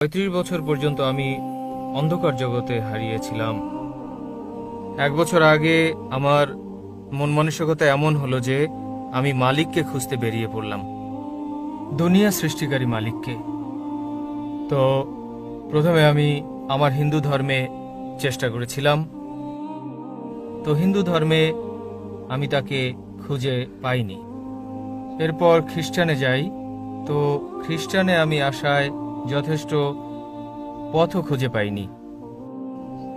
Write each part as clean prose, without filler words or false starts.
৩৫ বছর পর্যন্ত আমি অন্ধকার জগতে হারিয়েছিলাম। ১ বছর আগে আমার মন মানসিকতা এমন হলো যে আমি মালিককে খুঁজতে বেরিয়ে পড়লাম, দুনিয়া সৃষ্টিকারী মালিককে। তো প্রথমে আমি আমার হিন্দু ধর্মে চেষ্টা করেছিলাম। তো হিন্দু ধর্মে আমি তাকে খুঁজে পাইনি। এরপর খ্রিস্টানে যাই। তো খ্রিস্টানে আমি আশায় যথেষ্ট পথও খুঁজে পাইনি।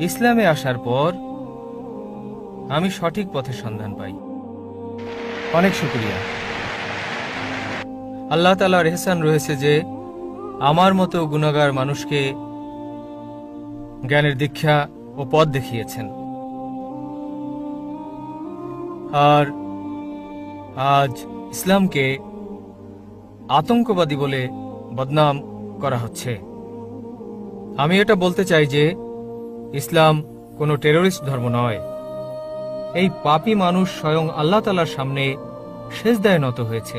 ইসলামে আসার পর আমি সঠিক পথের সন্ধান পাই। অনেক শুকরিয়া। আল্লাহ তাআলার ইহসান রয়েছে যে আমার মতো গুনাহগার মানুষকে জ্ঞানের দীক্ষা ও পথ দেখিয়েছেন। আর আজ ইসলামকে আতঙ্কবাদী বলে বদনাম করা হচ্ছে। আমি এটা বলতে চাই যে ইসলাম কোনো টেররিস্ট ধর্ম নয়। এই পাপী মানুষ স্বয়ং আল্লাহ তাআলার সামনে সিজদায় নত হয়েছে।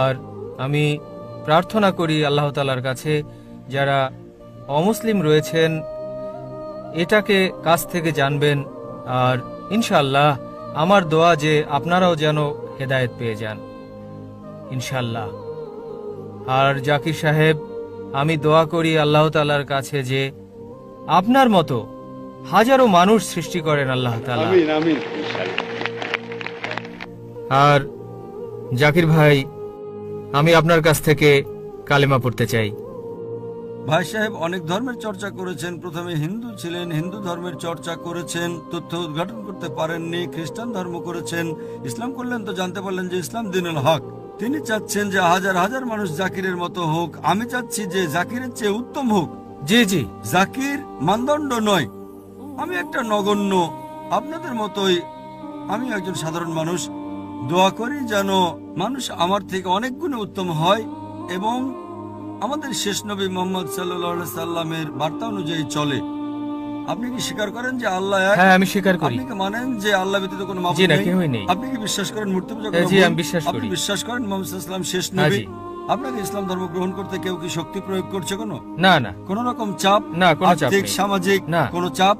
আর আমি প্রার্থনা করি আল্লাহ তাআলার কাছে যারা অমুসলিম রয়েছেন এটাকে কাছ থেকে জানবেন। আর ইনশাআল্লাহ আমার দোয়া যে আপনারাও যেন হেদায়েত পেয়ে যান ইনশাআল্লাহ। আর জাকির সাহেব, আমি দোয়া করি আল্লাহ তাআলার কাছে যে আপনার মতো হাজারো মানুষ সৃষ্টি করেন আল্লাহ তাআলা। আমিন আমিন। আর জাকির ভাই, আমি আপনার কাছ থেকে কালেমা পড়তে চাই। ভাই সাহেব অনেক ধর্মের চর্চা করেছেন। প্রথমে হিন্দু ছিলেন, হিন্দু ধর্মের চর্চা করেছেন, তথ্য উদ্ঘাটন করতে পারেননি, খ্রিস্টান ধর্ম করেছেন, ইসলাম করলেন তো জানতে পারলেন যে ইসলাম দ্বীনুল হক। তিনি চাচ্ছেন যে হাজার হাজার মানুষ জাকিরের মতো হোক। আমি চাচ্ছি যে জাকিরের চেয়ে উত্তম হোক। জি জি। জাকির মানদণ্ড নয়, আমি একটা নগণ্য, আপনাদের মতোই আমি একজন সাধারণ মানুষ। দোয়া করি যেন মানুষ আমার থেকে অনেক গুণে উত্তম হয় এবং আমাদের শেষ নবী মুহাম্মদ সাল্লাল্লাহু আলাইহি সাল্লামের বার্তা অনুযায়ী চলে। আপনি কি স্বীকার করেন যে আল্লাহ এক? হ্যাঁ, আমি স্বীকার করি। আপনি কি মানেন যে আল্লাহ ব্যতীত কোনো মাবুদ জি না, নেই? কেউই নেই। আপনি কি বিশ্বাস করেন মূর্তি পূজা করা হ্যাঁ, জি, ভুল? আমি বিশ্বাস আপনি করি। বিশ্বাস করেন মুহাম্মদ সাল্লাল্লাহু আলাইহি সাল্লাম শেষ হ্যাঁ, নবী? জি। আপনাকে ইসলাম ধর্ম গ্রহণ করতে কেউ কি শক্তি প্রয়োগ করছে কোনো? না না কোন রকম চাপ? না, কোনো চাপ আর্থিক, নেই। সামাজিক না। কোনো চাপ?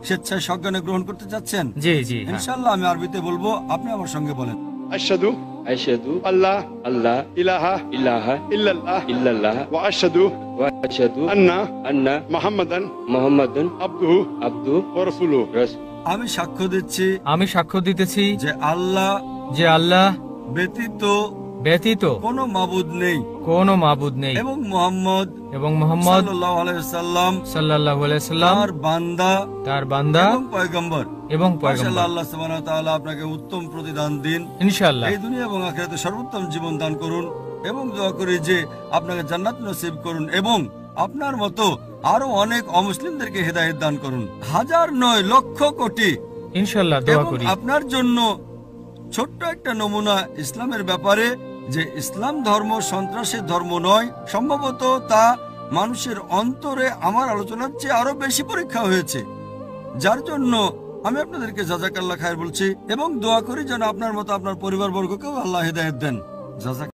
স্বেচ্ছায় সজ্ঞানে গ্রহণ করতে চাচ্ছেন? জি জি হ্যাঁ। ইনশাআল্লাহ আমি আরবিতে বলবো, আপনি আমার সঙ্গে বলেন। আশহাদু আশহাদু আল্লাহ আল্লাহ ইলাহা ইলাহা ইল্লাল্লাহ ইল্লাল্লাহ ওয়া আশহাদু ওয়া আশহাদু আন্না আন্না মুহাম্মাদান মুহাম্মাদান আবদুহু আবদু ওয়া রাসূলুহু। রাসূল। আমি সাক্ষ্য দিচ্ছি আমি সাক্ষ্য দিতেছি যে আল্লাহ আল্লাহ ব্যতীত ব্যতীত কোনো মাবুদ নেই কোনো মাবুদ নেই এবং মুহাম্মদ মোহাম্মদ সাল্লাল্লাহু আলাইহি সাল্লাম সাল্লাল্লাহু আলাইহি সাল্লাম তার বান্দা এবং পয়গম্বর। পয়গম্বর। মাশাআল্লাহ, আল্লাহ সুবহানাহু ওয়া তাআলা আপনাকে উত্তম প্রতিদান দিন। ইনশাআল্লাহ। এই দুনিয়া এবং আখিরাতে সর্বোত্তম জীবন দান করুন এবং দোয়া করি যে আপনাকে জান্নাত নসিব করুন এবং আপনার মতো আরো অনেক অমুসলিমদেরকে হেদায়েত দান করুন। হাজার নয়, লক্ষ কোটি। ইনশাআল্লাহ দোয়া এবং করি। আপনার জন্য ছোট্ট একটা নমুনা ইসলামের ব্যাপারে, যে ইসলাম ধর্ম সন্ত্রাসের ধর্ম নয়। সম্ভবত তা মানুষের অন্তরে আমার আলোচনার চেয়ে আরো বেশি পরীক্ষা হয়েছে, যার জন্য আমি আপনাদেরকে জাযাকাল্লাহ খায়ের বলছি এবং দোয়া করি যেন আপনার মতো আপনার পরিবারবর্গকেও আল্লাহ হেদায়েত দেন। জাযাক